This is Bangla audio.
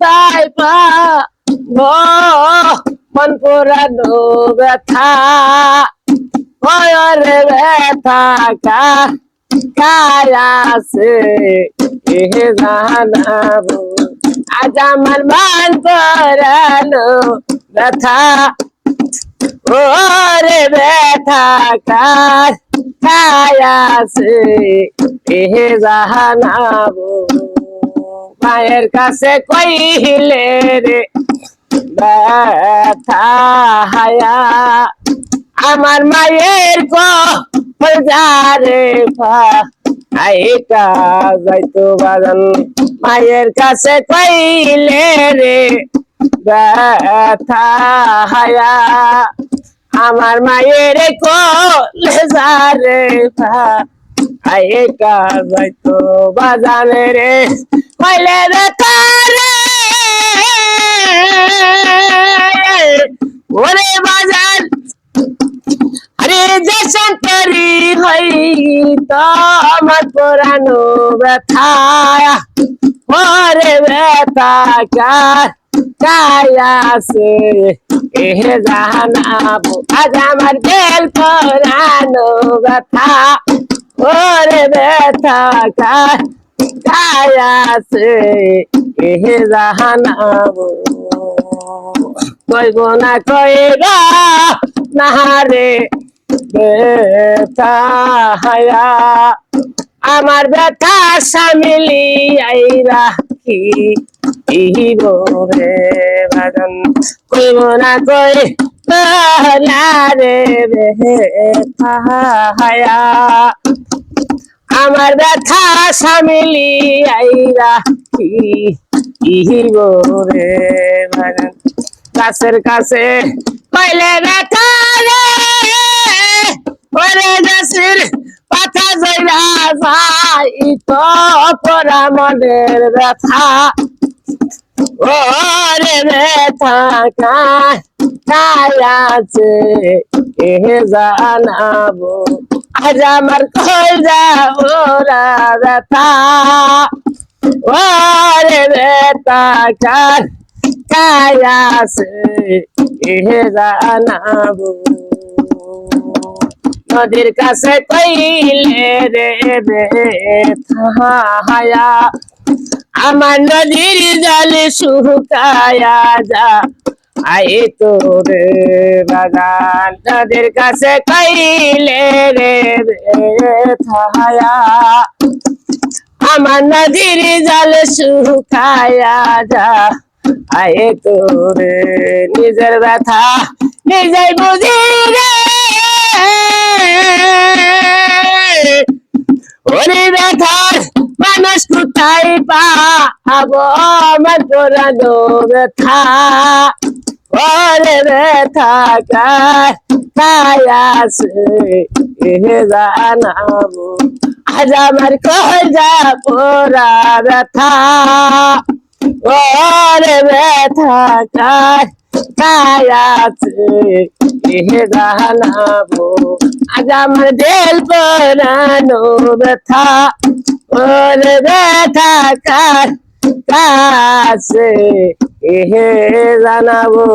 কোথায় পাবো মন পুরানো ব্যথা ওরে ব্যথা কায় আছে এ জানাবো আজ আমার মান পুরানো ব্যথা ওরে ব্যথা কায় আছে এ জানাবো মায়ের কাছে কইলে রে ব্যথা হায়া আমার মায়ের যারে আইকা যাইতো বাজান মায়ের কাছে কইলে রে ব্যথা হায়া আমার মায়ের যারে আইকা যাইতো বাজানে রে কইলে ব্যথা রে ওরে বাজান আরে যে শান্তরি হই তো আমার পুরানো ব্যথা ওরে ব্যথা কায় আছে এ জানাবো আজ আমার দিল পুরানো ব্যথা ওরে ব্যথা কায় আছে এ জানাবো কইব না কইরা না রে ব্যথা হায়া আমার ব্যথা সামিলি আইরা কি রে বাজান কইব না কই না রে ব্যথা হায়া আমার ব্যথা সামিলি আইরা কি রে বাজান কাছের কাছে কইলে ব্যথা রে ওরে দেশের পাতা জয়রা যায় তো পরা মনের ব্যথা ওরে ব্যথা কায় আছে এ জানাবো আজ আমার কইরা ওরা ব্যথা ওরে ব্যথা কায় আছে এ জানাবো নদীর কাছে কইলে রে ব্যথা হায়া আমার নদীর জল শুকায়া যা আই তোরে বাগান নদীর কাছে কইলে রে ব্যথা হায়া আমার নদীর জল শুকায়া যা আই তোরে নিজের ব্যথা নিজে বুঝি রে ওরে ব্যথার মানুষ কোথায় পাবো আমার পুরানো ব্যথা ওরে ব্যথা কায় আছে এ জানাবো আজ আমার কইরা পোরা ব্যথা ওরে ব্যথা কায় আছে এ জানাবো আজ আমার দিল পুরানো ব্যথা ওরে ব্যথা কাছে এ জানাবো।